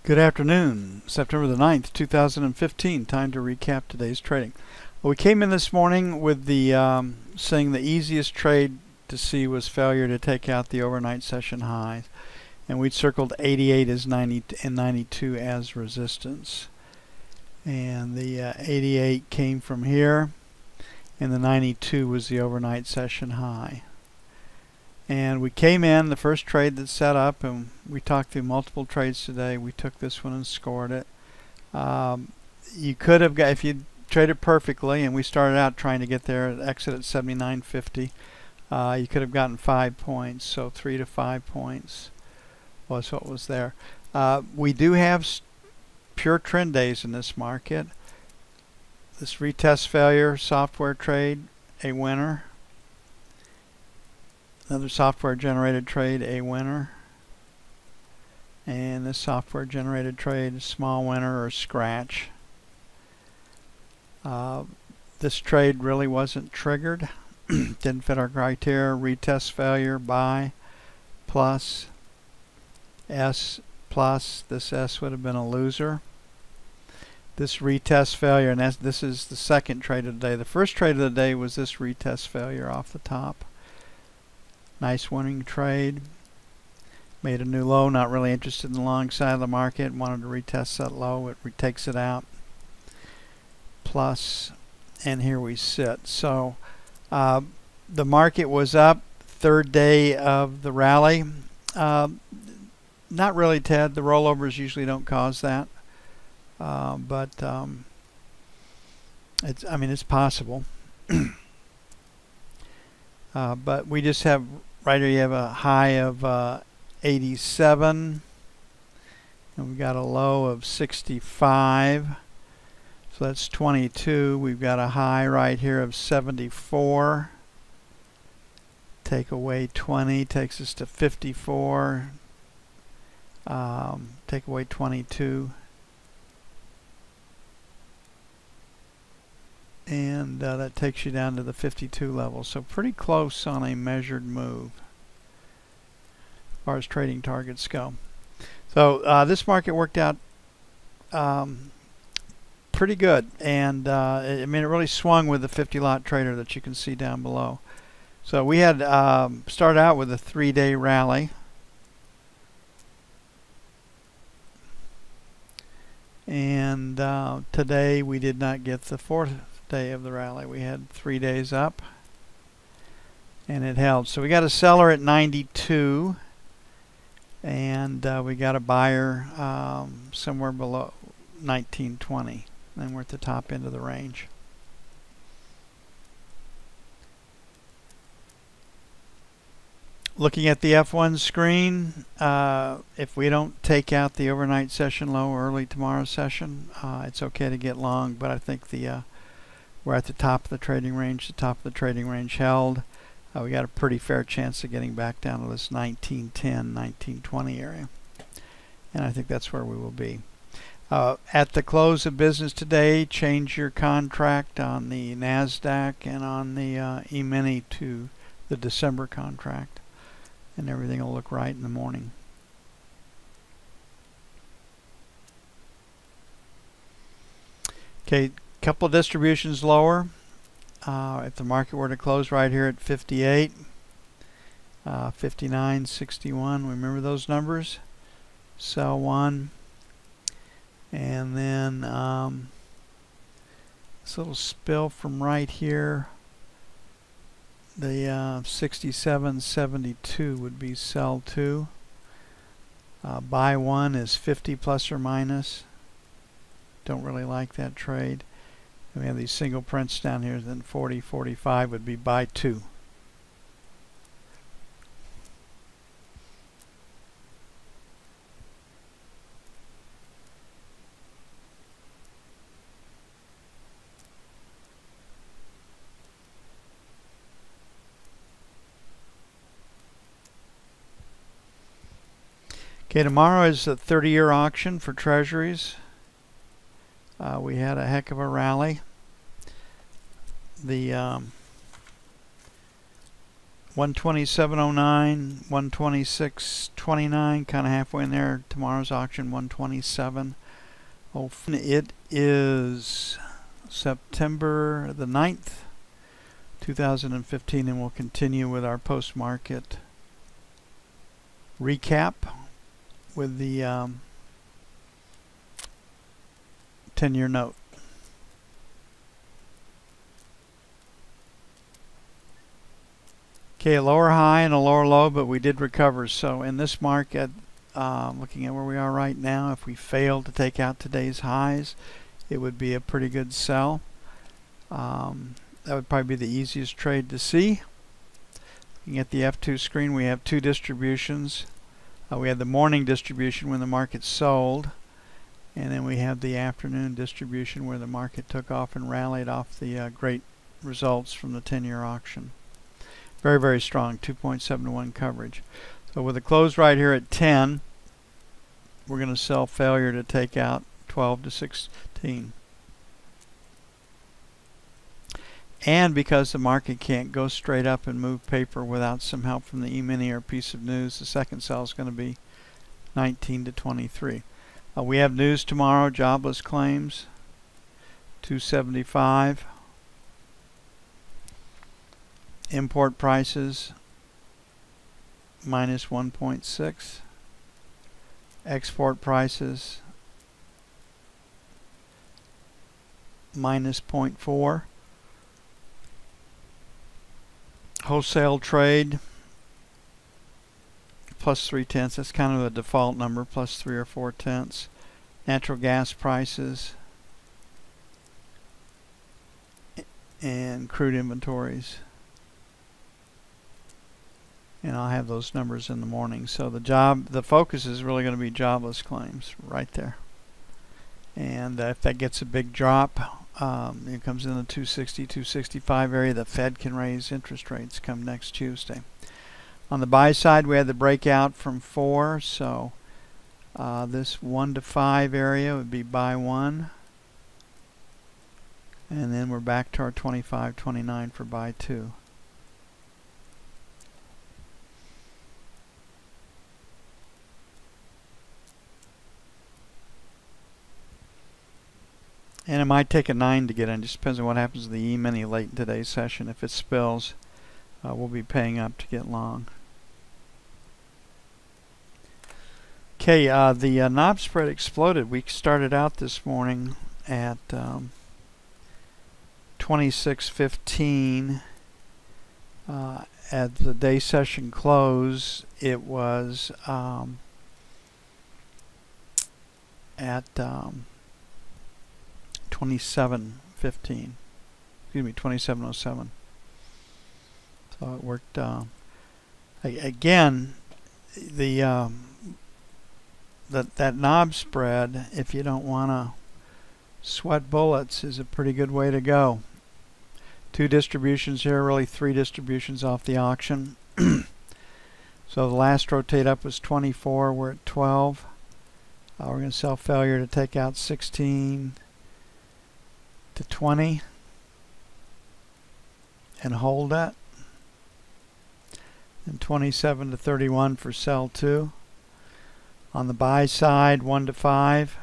Good afternoon, September the 9th, 2015. Time to recap today's trading. Well, we came in this morning with the saying the easiest trade to see was failure to take out the overnight session highs, and we'd circled 88 as 90 and 92 as resistance. And the 88 came from here, and the 92 was the overnight session high. And we came in, the first trade that set up, and we talked through multiple trades today. We took this one and scored it. You could have got, if you traded perfectly, and we started out trying to get there, exit at 79.50, you could have gotten 5 points. So 3 to 5 points was what was there. We do have pure trend days in this market. This retest failure software trade, a winner. Another software generated trade, a winner. And this software generated trade, a small winner or scratch. This trade really wasn't triggered. Didn't fit our criteria. Retest failure, buy, plus, S plus. This S would have been a loser. This retest failure, and this is the second trade of the day. The first trade of the day was this retest failure off the top. Nice winning trade. Made a new low. Not really interested in the long side of the market. Wanted to retest that low. It takes it out. Plus, and here we sit. So the market was up. Third day of the rally. Not really, Ted. The rollovers usually don't cause that. But it's possible. But we just have, right here you have a high of 87, and we've got a low of 65, so that's 22. We've got a high right here of 74. Take away 20 takes us to 54. Take away 22. And that takes you down to the 52 level. So pretty close on a measured move as far as trading targets go. So this market worked out pretty good. And it really swung with the 50 lot trader that you can see down below. So we had started out with a 3-day rally. And today we did not get the fourth day of the rally. We had 3 days up, and it held. So we got a seller at 92, and we got a buyer somewhere below 19.20, and we're at the top end of the range. Looking at the F1 screen, if we don't take out the overnight session low early tomorrow's session, it's okay to get long, but I think we're at the top of the trading range. The top of the trading range held. We got a pretty fair chance of getting back down to this 1910, 1920 area, and I think that's where we will be. At the close of business today, change your contract on the NASDAQ and on the E-mini to the December contract, and everything will look right in the morning. Okay, couple of distributions lower. If the market were to close right here at 58, 59, 61, remember those numbers? Sell one, and then this little spill from right here, the 67.72 would be sell two. Buy one is 50 plus or minus. Don't really like that trade. And we have these single prints down here. Then 40, 45 would be buy two. Okay, tomorrow is a 30-year auction for treasuries. We had a heck of a rally. The 127.09, 126.29, kind of halfway in there. Tomorrow's auction 127. It is September the 9th, 2015, and we'll continue with our post-market recap with the 10-year note. Okay, a lower high and a lower low, but we did recover. So in this market, looking at where we are right now, if we fail to take out today's highs, it would be a pretty good sell. That would probably be the easiest trade to see. Looking at the F2 screen, we have two distributions. We have the morning distribution when the market sold, and then we have the afternoon distribution where the market took off and rallied off the great results from the 10-year auction. Very, very strong, 2.7 to 1 coverage. So with a close right here at 10, we're going to sell failure to take out 12 to 16. And because the market can't go straight up and move paper without some help from the E-mini or piece of news, the second sell is going to be 19 to 23. We have news tomorrow, jobless claims, 275. Import prices, minus 1.6. Export prices, minus 0.4. Wholesale trade, plus 0.3. That's kind of a default number, plus 3 or 4/10. Natural gas prices and crude inventories. And I'll have those numbers in the morning. So the focus is really going to be jobless claims right there. And if that gets a big drop, it comes in the 260, 265 area, the Fed can raise interest rates come next Tuesday. On the buy side, we had the breakout from 4, so this 1 to 5 area would be buy 1. And then we're back to our 25, 29 for buy 2. And it might take a 9 to get in. Just depends on what happens to the E-mini late in today's session. If it spills, we'll be paying up to get long. Okay, the knob spread exploded. We started out this morning at 26.15. At the day session close, it was at 27.15. Excuse me, 27.07. So it worked. Again, that knob spread, if you don't want to sweat bullets, is a pretty good way to go. 2 distributions here, really 3 distributions off the auction. So the last rotate up was 24. We're at 12. We're going to sell failure to take out 16 to 20 and hold that. And 27 to 31 for sell 2. On the buy side, 1 to 5.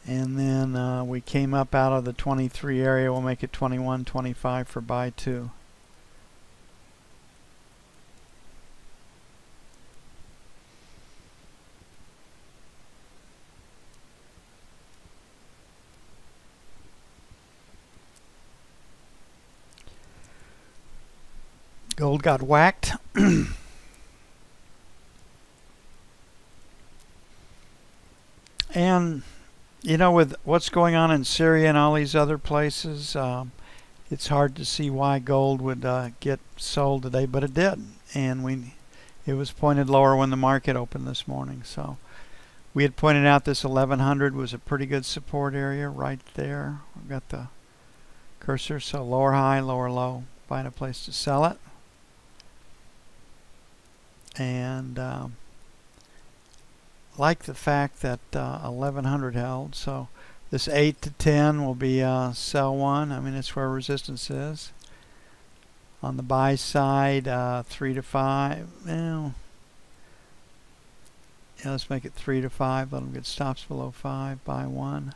And then we came up out of the 23 area. We'll make it 21, 25 for buy 2. Gold got whacked. And you know, with what's going on in Syria and all these other places, it's hard to see why gold would get sold today, but it did. And it was pointed lower when the market opened this morning. So we had pointed out this 1100 was a pretty good support area right there. We've got the cursor, so lower high, lower low, find a place to sell it. And like the fact that 1100 held, so This 8 to 10 will be sell 1. I mean, it's where resistance is. On the buy side, 3 to 5. Well, yeah, let's make it 3 to 5. Let them get stops below 5. Buy 1.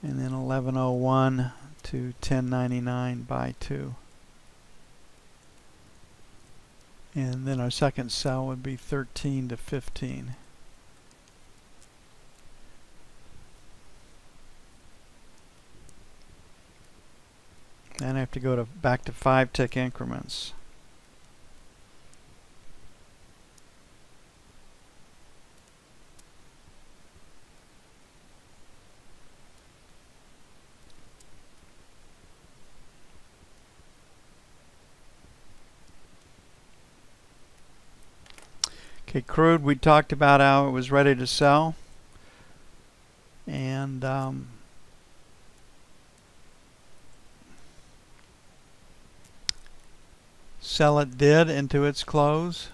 And then 1101 to 1099. Buy 2. And then our second sell would be 13 to 15. Then I have to go to back to 5-tick increments. Okay, crude, we talked about how it was ready to sell. And sell it did into its close.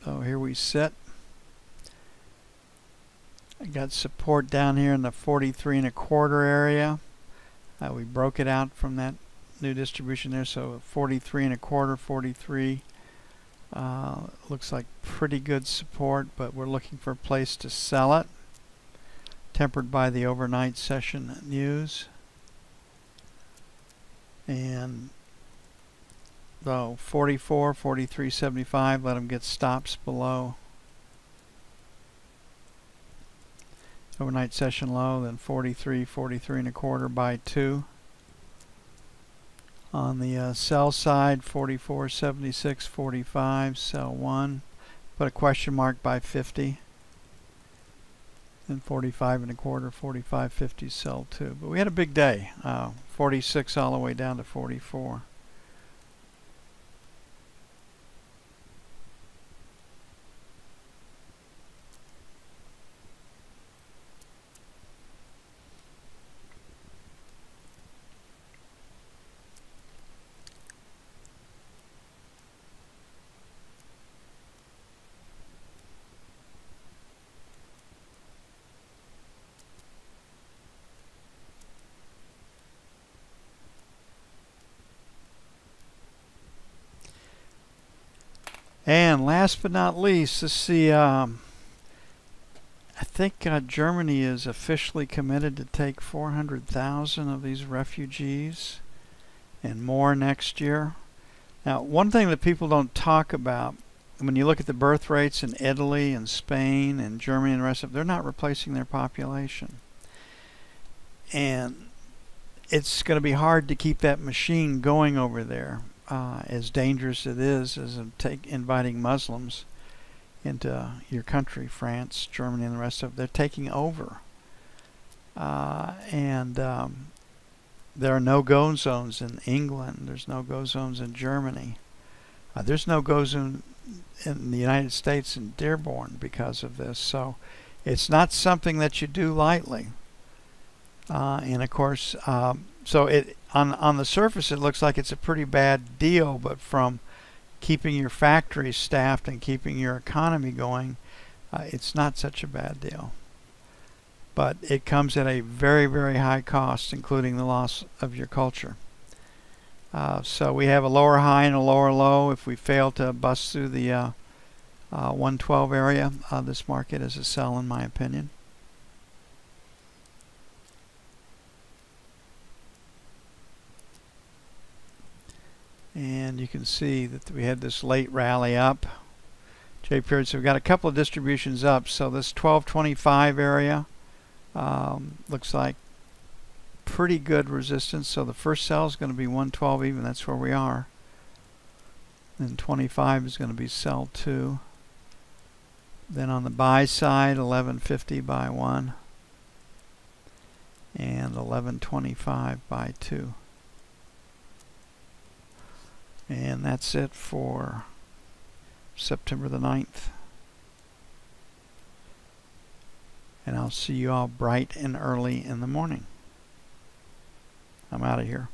So here we sit. I got support down here in the 43 1/4 area. We broke it out from that new distribution there, so 43 1/4, 43. Looks like pretty good support, but we're looking for a place to sell it. Tempered by the overnight session news. And so 44, 43.75, let them get stops below overnight session low, then 43, 43 1/4, buy 2. On the sell side, 44.76, 45, sell 1. Put a question mark by 50. Then 45 1/4, 45.50, sell 2. But we had a big day. 46 all the way down to 44. And last but not least, let's see, I think Germany is officially committed to take 400,000 of these refugees and more next year. Now, one thing that people don't talk about, when you look at the birth rates in Italy and Spain and Germany and the rest of them, they're not replacing their population. And it's going to be hard to keep that machine going over there. As dangerous it is as inviting Muslims into your country, France, Germany, and the rest of it. They're taking over. There are no-go zones in England. There's no-go zones in Germany. There's no-go zone in the United States in Dearborn because of this. So it's not something that you do lightly. And of course, so it on the surface it looks like it's a pretty bad deal, but from keeping your factories staffed and keeping your economy going, it's not such a bad deal. But it comes at a very, very high cost, including the loss of your culture. So we have a lower high and a lower low. If we fail to bust through the 112 area, this market is a sell in my opinion. And you can see that we had this late rally up. J period, so we've got a couple of distributions up. So this 1225 area looks like pretty good resistance. So the first sell is going to be 112 even. That's where we are. Then 25 is going to be sell 2. Then on the buy side, 1150 buy 1. And 1125 buy 2. And that's it for September the 9th. And I'll see you all bright and early in the morning. I'm out of here.